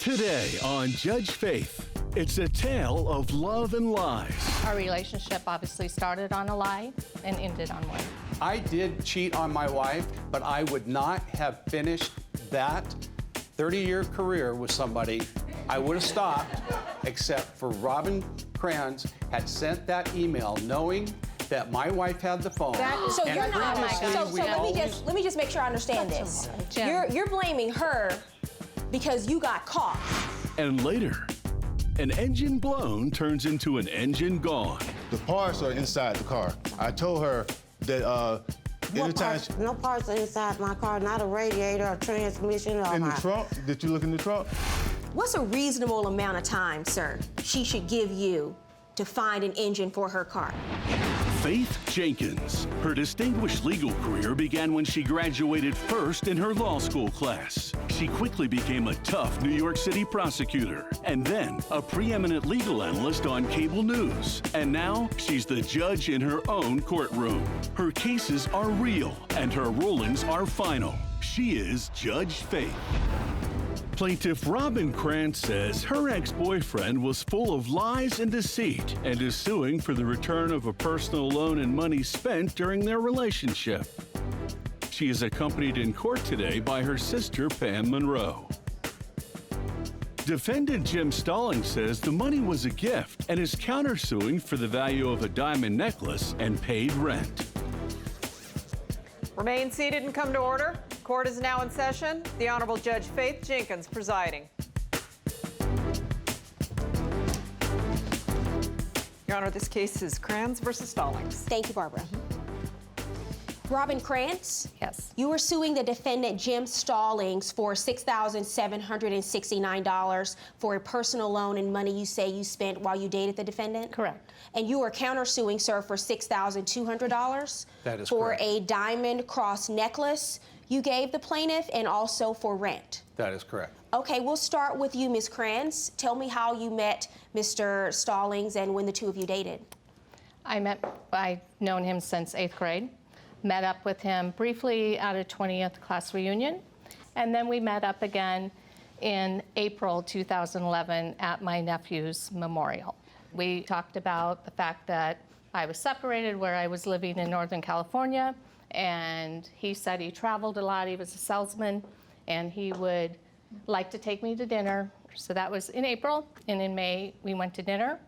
Today on Judge Faith, it's a tale of love and lies. Our relationship obviously started on a lie and ended on one. I did cheat on my wife, but I would not have finished that 30-year career with somebody. I would have stopped, except for Robin Kranz had sent that email knowing that my wife had the phone. So you're not. So let me just make sure I understand this. You're blaming her because you got caught. And later, an engine blown turns into an engine gone. The parts are inside the car. I told her that anytime... No parts are inside my car, not a radiator, a transmission, or In the trunk? Did you look in the trunk? What's a reasonable amount of time, sir, she should give you to find an engine for her car? Faith Jenkins. Her distinguished legal career began when she graduated first in her law school class. She quickly became a tough New York City prosecutor, and then a preeminent legal analyst on cable news. And now she's the judge in her own courtroom. Her cases are real, and her rulings are final. She is Judge Faith. Plaintiff Robin Krantz says her ex-boyfriend was full of lies and deceit and is suing for the return of a personal loan and money spent during their relationship. She is accompanied in court today by her sister, Pam Monroe. Defendant Jim Stallings says the money was a gift and is countersuing for the value of a diamond necklace and paid rent. Remain seated and come to order. Court is now in session. The Honorable Judge Faith Jenkins presiding. Your Honor, this case is Kranz versus Stallings. Thank you, Barbara. Robin Krantz? Yes. You were suing the defendant Jim Stallings for $6,769 for a personal loan and money you say you spent while you dated the defendant? Correct. And you are countersuing, sir, for $6,200 That is for correct. a diamond cross necklace you gave the plaintiff and also for rent. That is correct. Okay, we'll start with you, Ms. Krantz. Tell me how you met Mr. Stallings and when the two of you dated. I've known him since 8th grade. Met up with him briefly at a 20th class reunion, and then we met up again in April 2011 at my nephew's memorial. We talked about the fact that I was separated, where I was living in Northern California, and he said he traveled a lot, he was a salesman, and he would like to take me to dinner. So that was in April, and in May we went to dinner,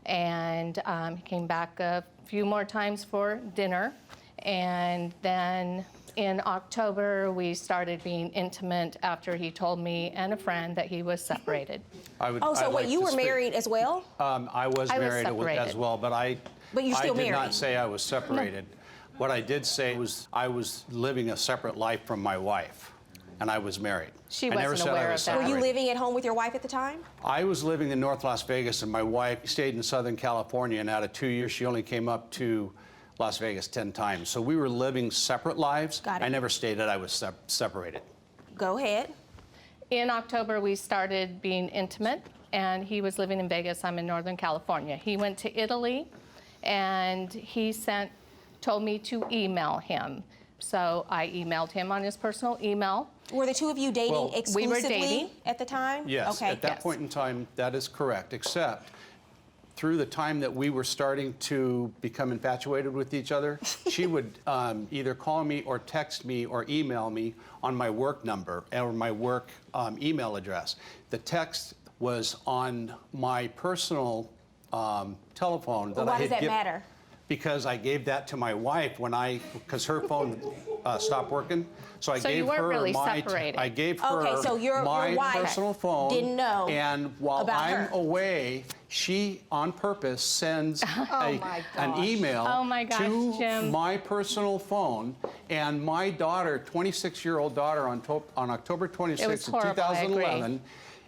and he came back a few more times for dinner. And then in October, we started being intimate after he told me and a friend that he was separated. You were married as well? I was married as well, but you're still did married. not say I was separated. No. What I did say was I was living a separate life from my wife, and I was married. She wasn't aware of that. Were you living at home with your wife at the time? I was living in North Las Vegas, and my wife stayed in Southern California, and out of 2 years, she only came up to Las Vegas 10 times. So we were living separate lives. Got it. I never stated I was separated. Go ahead. In October, we started being intimate, and he was living in Vegas. I'm in Northern California. He went to Italy, and he told me to email him. So I emailed him on his personal email. Were the two of you dating exclusively we were dating at the time? Yes, okay. at that point in time, that is correct, except through the time that we were starting to become infatuated with each other, she would either call me or text me or email me on my work number or my work email address. The text was on my personal telephone. Why does that matter? Because I gave that to my wife because her phone stopped working. So I gave you her really my separated. I gave her my wife personal phone. Didn't know. And while about I'm her. away, she on purpose sends an email to Jim. my personal phone, and my daughter, 26-year-old daughter, on October 26th of 2011.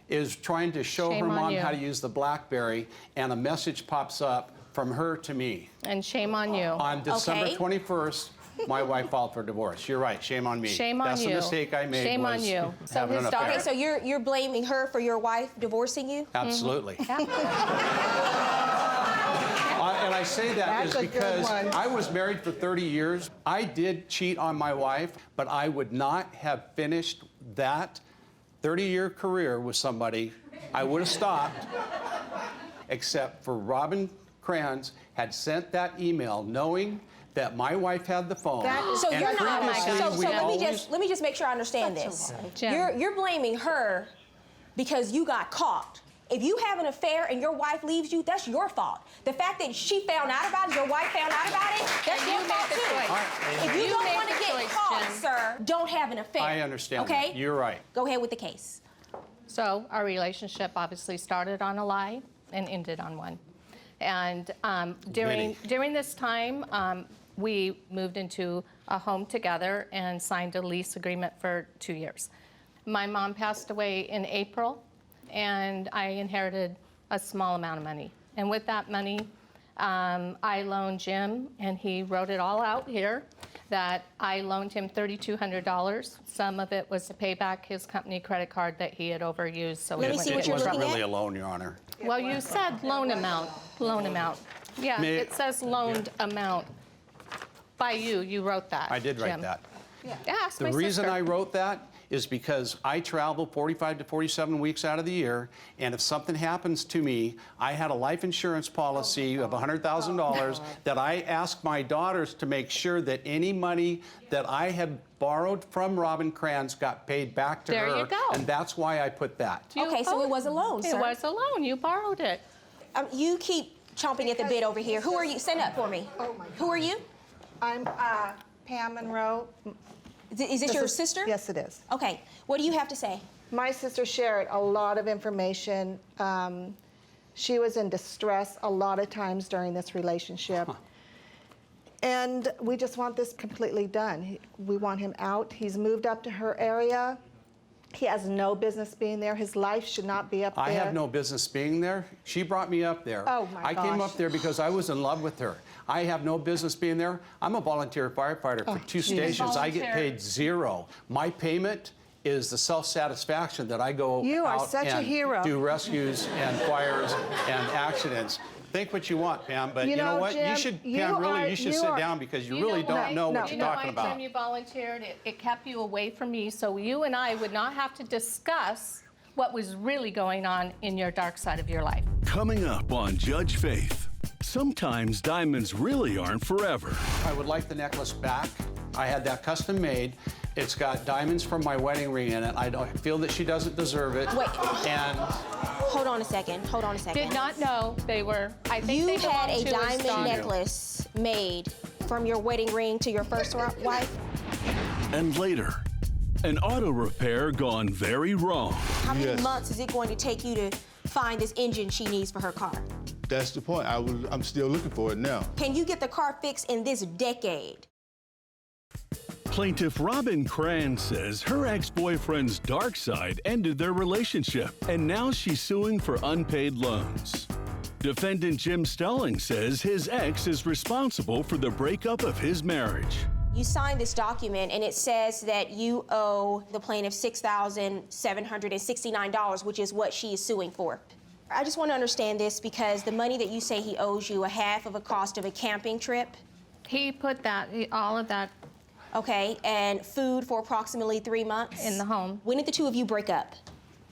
Is trying to show her mom how to use the BlackBerry, and a message pops up from her to me. And shame on you. On December 21st, my wife filed for divorce. You're right, shame on me. Shame on you. That's the mistake I made. Shame on you. So an affair. Okay, so you're blaming her for your wife divorcing you? Absolutely. Yeah. And I say that is because I was married for 30 years. I did cheat on my wife, but I would not have finished that 30-year career with somebody, I would have stopped, except for Robin Kranz had sent that email knowing that my wife had the phone. So and you're not. previously So we let me just make sure I understand this. You're blaming her because you got caught. If you have an affair and your wife leaves you, that's your fault. The fact that she found out about it, your wife found out about it, that's your fault too. If you don't want to get caught, sir, don't have an affair. I understand. Okay? That. You're right. Go ahead with the case. So our relationship obviously started on a lie and ended on one. And during this time, we moved into a home together and signed a lease agreement for 2 years. My mom passed away in April, and I inherited a small amount of money. And with that money, I loaned Jim, and he wrote it all out here, that I loaned him $3,200. Some of it was to pay back his company credit card that he had overused. So Let me see what It you're wasn't looking really at. a loan, Your Honor. Well, you said loan amount. Yeah, it says loaned amount. By you, you wrote that, I did write Jim. that. Ask The my reason sister. I wrote that is because I travel 45 to 47 weeks out of the year, and if something happens to me, I had a life insurance policy of $100,000 that I asked my daughters to make sure that any money that I had borrowed from Robin Kranz got paid back to There her. you go. And that's why I put that. Okay, so it was a loan, sir. It was a loan. You borrowed it. You keep chomping at the bit over here. Who are you? Stand up for me. Oh my Who are you? I'm Pam Monroe. Is this your sister? Yes, it is. Okay. What do you have to say? My sister shared a lot of information. She was in distress a lot of times during this relationship. And we just want this completely done. We want him out. He's moved up to her area. He has no business being there. His life should not be up there. I have no business being there. She brought me up there. Oh, my I came gosh. up there because I was in love with her. I have no business being there. I'm a volunteer firefighter for 2 stations. I get paid $0. My payment is the self-satisfaction that I go You are out such a and hero. do rescues and fires and accidents. Think what you want, Pam, but you know what? Jim, you should, Pam, really, you should sit down because you really don't know what You you're know talking why, about. Jim, you volunteered? It kept you away from me, so you and I would not have to discuss what was really going on in your dark side of your life. Coming up on Judge Faith. Sometimes diamonds really aren't forever. I would like the necklace back. I had that custom made. It's got diamonds from my wedding ring in it. I feel that she doesn't deserve it. Wait. And Hold on a second. Hold on a second. Did not know they were, I think You they had belonged a to his diamond daughter. necklace made from your wedding ring to your first wife? And later, an auto repair gone very wrong. How many Yes. months is it going to take you to find this engine she needs for her car? That's the point. I'm still looking for it now. Can you get the car fixed in this decade? Plaintiff Robin Kranz says her ex-boyfriend's dark side ended their relationship, and now she's suing for unpaid loans. Defendant Jim Stelling says his ex is responsible for the breakup of his marriage. You signed this document and it says that you owe the plaintiff $6,769, which is what she is suing for. I just want to understand this because the money that you say he owes you, a half of a cost of a camping trip, He put that, all of that okay, and food for approximately 3 months? in the home. When did the two of you break up?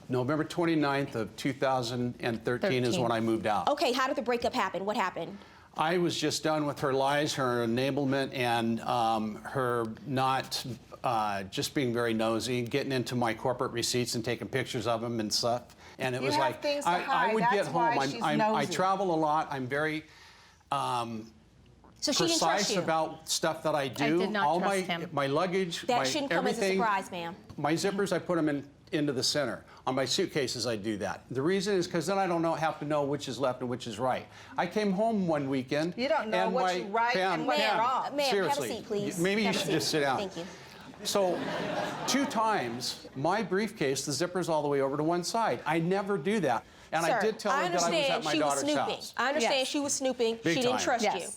November 29th of 2013 is when I moved out. Okay, how did the breakup happen? What happened? I was just done with her lies, her enablement, and her not just being very nosy, getting into my corporate receipts and taking pictures of them and stuff. And it You was have like, things to I hide. would get That's why home. she's I nosy. travel a lot. I'm very So she didn't trust precise you. about stuff that I do. did not All trust him. my luggage, That my shouldn't come as a everything. surprise, ma'am. My zippers, I put them into the center. On my suitcases, I do that. The reason is because then I don't have to know which is left and which is right. I came home one weekend. You don't know and what's my- right and what's Pam, wrong. Ma'am, have a seriously, seat, please. Maybe you Have a should seat. just sit down. Thank you. So, 2 times, my briefcase, the zipper's all the way over to one side. I never do that. And Sir, I did tell her that I was at my she was daughter's snooping. house. I understand Yes. she was snooping. Big she didn't time. trust Yes. you.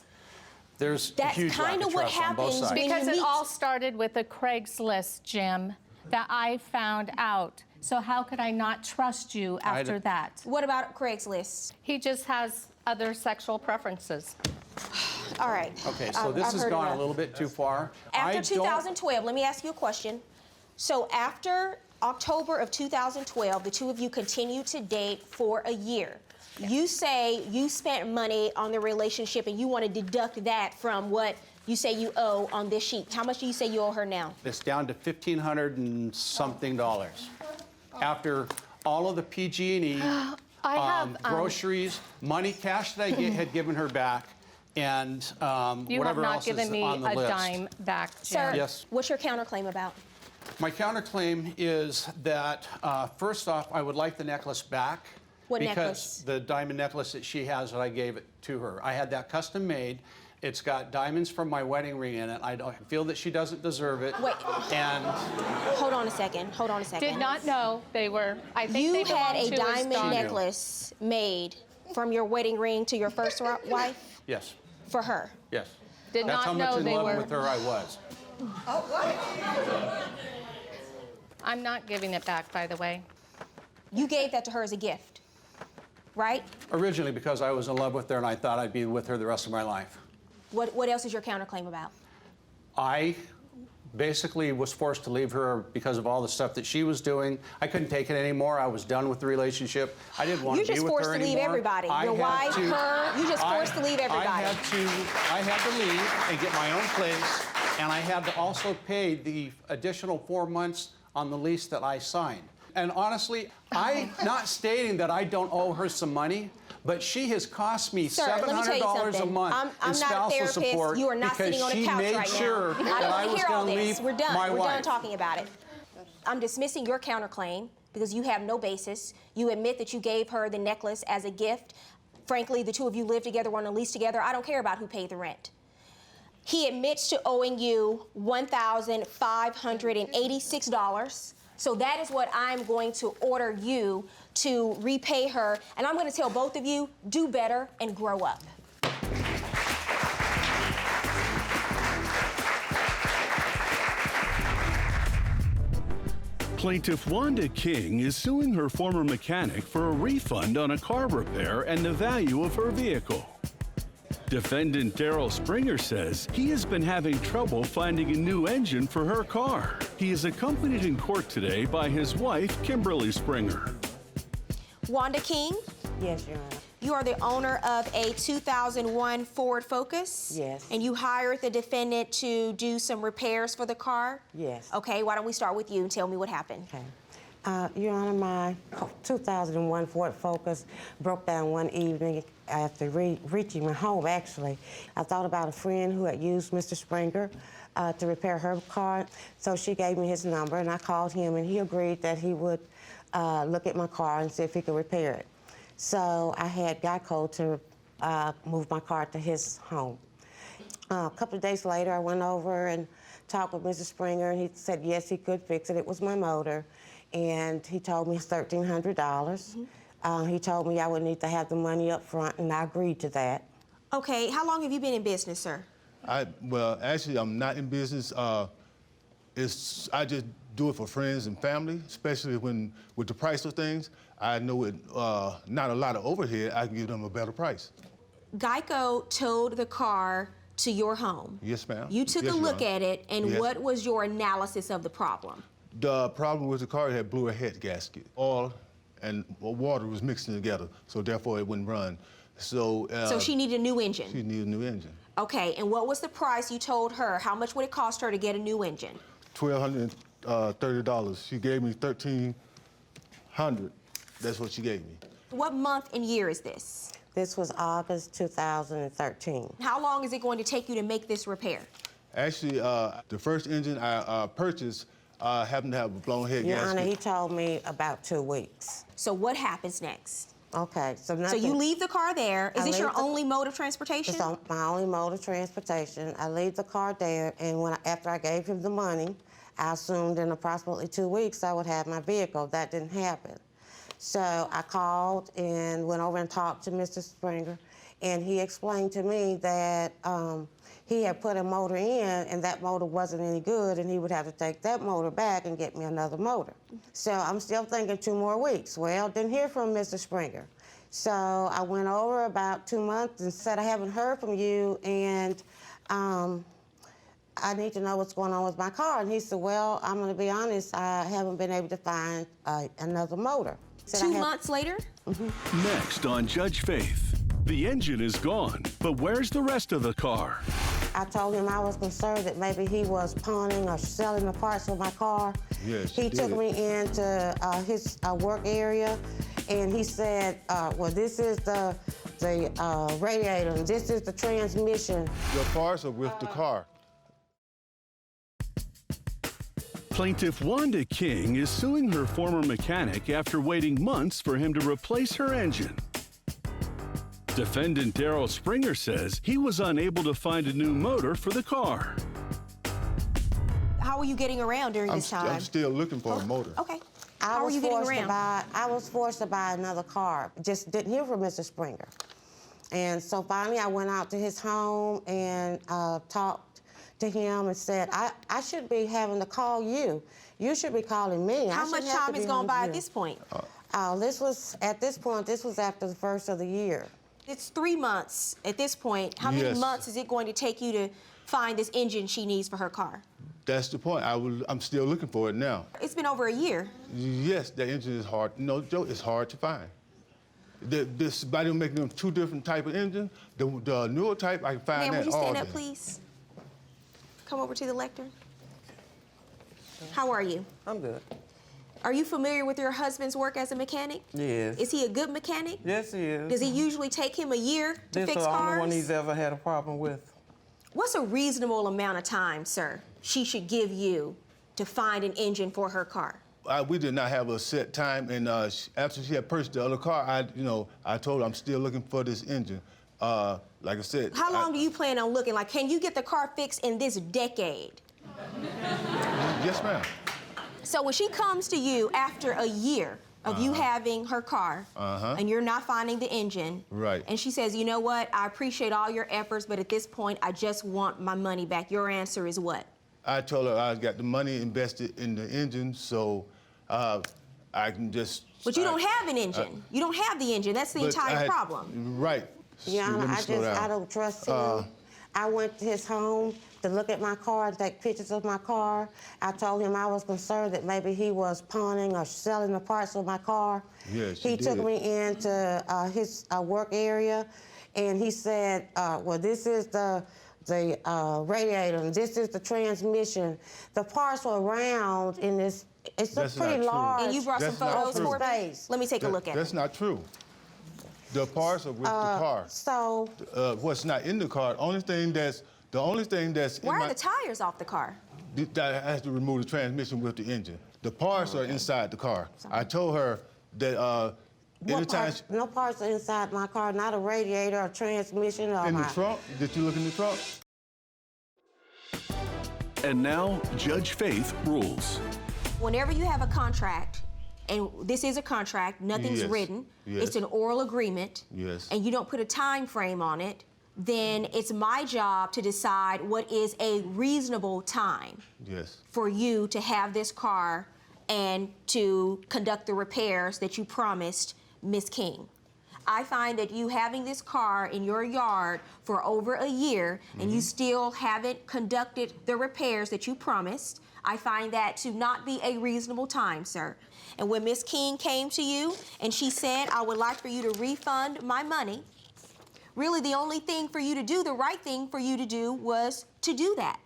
There's a That's huge lack kinda of what trust on both happens sides. when you Because it meet- all started with a Craigslist, Jim, that I found out. So how could I not trust you after that? What about Craigslist? He just has other sexual preferences. All right. Okay, so this I've has heard gone enough. a little bit too far. After I don't- 2012, let me ask you a question. So after October of 2012, the two of you continued to date for a year. You say you spent money on the relationship and you want to deduct that from what you say you owe on this sheet. How much do you say you owe her now? It's down to $1,500 and something dollars. After all of the PG&E, groceries, money, cash that I had given her back, and You have whatever not else given is me on the a list. dime back, Jim. Sir, Yes. what's your counterclaim about? My counterclaim is that, first off, I would like the necklace back. What because necklace? The diamond necklace that she has that I gave it to her. I had that custom made. It's got diamonds from my wedding ring in it. I feel that she doesn't deserve it. Wait. And Hold on a second. Hold on a second. Did not know they were, I think You they had belonged a to his diamond daughter. necklace made from your wedding ring to your first wife yes, for her. yes. Did That's not how know much in they love were. with her I was. I'm not giving it back, by the way. You gave that to her as a gift, right? Originally because I was in love with her and I thought I'd be with her the rest of my life. What else is your counterclaim about? I basically was forced to leave her because of all the stuff that she was doing. I couldn't take it anymore. I was done with the relationship. I didn't want You're to be just with forced her to leave anymore. everybody. I Your had wife, to- her, you just forced to leave everybody. I had to leave and get my own place, and I had to also pay the additional 4 months on the lease that I signed. And honestly, I'm not stating that I don't owe her some money, but she has cost me Sir, let me tell you $700 a something. month I'm in not a spousal therapist. support You are not because sitting on a she couch made right sure now. I that don't I want to was hear all going to this. leave We're done. my We're wife. done talking about it. I'm dismissing your counterclaim because you have no basis. You admit that you gave her the necklace as a gift. Frankly, the two of you live together, were on a lease together. I don't care about who paid the rent. He admits to owing you $1,586. So that is what I'm going to order you to repay her. And I'm going to tell both of you, do better and grow up. Plaintiff Wanda King is suing her former mechanic for a refund on a car repair and the value of her vehicle. Defendant Daryl Springer says he has been having trouble finding a new engine for her car. He is accompanied in court today by his wife, Kimberly Springer. Wanda King, Yes, Your Honor. you are the owner of a 2001 Ford Focus. Yes. And you hired the defendant to do some repairs for the car? Yes. Okay, why don't we start with you and tell me what happened? Okay. Your Honor, my 2001 Ford Focus broke down one evening after reaching my home, actually. I thought about a friend who had used Mr. Springer to repair her car, so she gave me his number, and I called him, and he agreed that he would look at my car and see if he could repair it. So I had Geico to move my car to his home. A couple of days later, I went over and talked with Mr. Springer, and he said yes, he could fix it. It was my motor. And he told me it's $1,300. He told me I would need to have the money up front, and I agreed to that. Okay, how long have you been in business, sir? Well, actually, I'm not in business. I just do it for friends and family, especially when with the price of things. I know it not a lot of overhead. I can give them a better price. Geico towed the car to your home. Yes, ma'am. You took Yes, a Your look Honor. at it, and Yes. what was your analysis of the problem? The problem with the car, it had blew a head gasket. Oil and water was mixing together, so therefore it wouldn't run. So She needed a new engine. she needed a new engine. Okay, and what was the price you told her? How much would it cost her to get a new engine? $1,230. She gave me $1,300. That's what she gave me. What month and year is this? This was August 2013. How long is it going to take you to make this repair? Actually, the first engine I purchased happened to have a blown head Your gasket. Honor, he told me about 2 weeks. So what happens next? Okay, so So nothing. you leave the car there. Is I this your leave the- only mode of transportation? It's my only mode of transportation. I leave the car there, and after I gave him the money, I assumed in approximately 2 weeks I would have my vehicle. That didn't happen. So I called and went over and talked to Mr. Springer, and he explained to me that he had put a motor in, and that motor wasn't any good, and he would have to take that motor back and get me another motor. So I'm still thinking 2 more weeks. Well, didn't hear from Mr. Springer. So I went over about 2 months and said, I haven't heard from you, and I need to know what's going on with my car. And he said, well, I'm going to be honest, I haven't been able to find another motor. Said 2 months later? Next on Judge Faith, the engine is gone, but where's the rest of the car? I told him I was concerned that maybe he was pawning or selling the parts of my car. Yes, he took did. me into his work area, and he said, well, this is the radiator, and this is the transmission. Your parts are with the car. Plaintiff Wanda King is suing her former mechanic after waiting months for him to replace her engine. Defendant Daryl Springer says he was unable to find a new motor for the car. How were you getting around during this time? I'm still looking for a motor. Okay. I How were was you getting forced to around? I was forced to buy another car. Just didn't hear from Mr. Springer. And so finally I went out to his home and talked to him and said, I should be having to call you. You should be calling me. How much time has gone by at this point? This was after the first of the year. It's 3 months at this point. How many Yes. months is it going to take you to find this engine she needs for her car? That's the point. I'm still looking for it now. It's been over a year. Yes, the engine is hard. No joke, it's hard to find. By them making them two different type of engine, the newer type, I can find Ma'am, that would you all stand up, day. please? Come over to the lectern. How are you? I'm good. Are you familiar with your husband's work as a mechanic? Yes. Is he a good mechanic? Yes, he is. Does he usually take him a year to This fix is the only one cars? he's ever had a problem with. What's a reasonable amount of time, sir, she should give you to find an engine for her car? We did not have a set time, and after she had purchased the other car, I told her I'm still looking for this engine. Like I said. How long do you plan on looking? Like, can you get the car fixed in this decade? Yes, ma'am. So when she comes to you after a year of you having her car, and you're not finding the engine, Right. and she says, you know what, I appreciate all your efforts, but at this point, I just want my money back. Your answer is what? I told her I got the money invested in the engine, so I can just. But you don't have an engine. You don't have the engine. That's the But entire problem. Right. Your Let Honor, me slow down. I don't trust him. I went to his home to look at my car, to take pictures of my car. I told him I was concerned that maybe he was pawning or selling the parts of my car. Yes, he you took did. me into his work area, and he said, well, this is the radiator, and this is the transmission. The parts were round in this. It's That's a pretty not true. large. And you brought some That's not photos true. for me? Space. Let me take a look at That's it. not true. The parts are with the car. So What's not in the car? The only thing that's in Why my. are the tires off the car? I have to remove the transmission with the engine. The parts are inside the car. I told her that what anytime parts? No parts are inside my car, not a radiator or transmission or in the my... trunk, did you look in the trunk? And now, Judge Faith rules. Whenever you have a contract, and this is a contract, nothing's Yes. written, Yes. it's an oral agreement, Yes. and you don't put a time frame on it, then it's my job to decide what is a reasonable time Yes. for you to have this car and to conduct the repairs that you promised Ms. King. I find that you having this car in your yard for over a year and you still haven't conducted the repairs that you promised, I find that to not be a reasonable time, sir. And when Ms. King came to you and she said, I would like for you to refund my money, really the only thing for you to do, the right thing for you to do was to do that.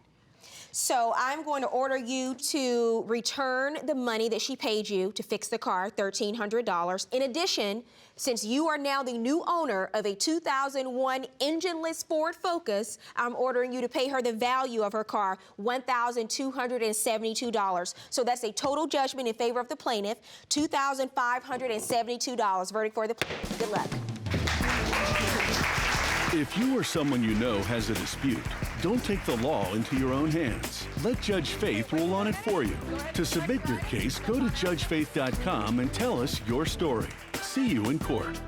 So I'm going to order you to return the money that she paid you to fix the car, $1,300. In addition, since you are now the new owner of a 2001 engine-less Ford Focus, I'm ordering you to pay her the value of her car, $1,272. So that's a total judgment in favor of the plaintiff, $2,572. Verdict for the plaintiff. Good luck. If you or someone you know has a dispute, don't take the law into your own hands. Let Judge Faith rule on it for you. To submit your case, go to judgefaith.com and tell us your story. See you in court.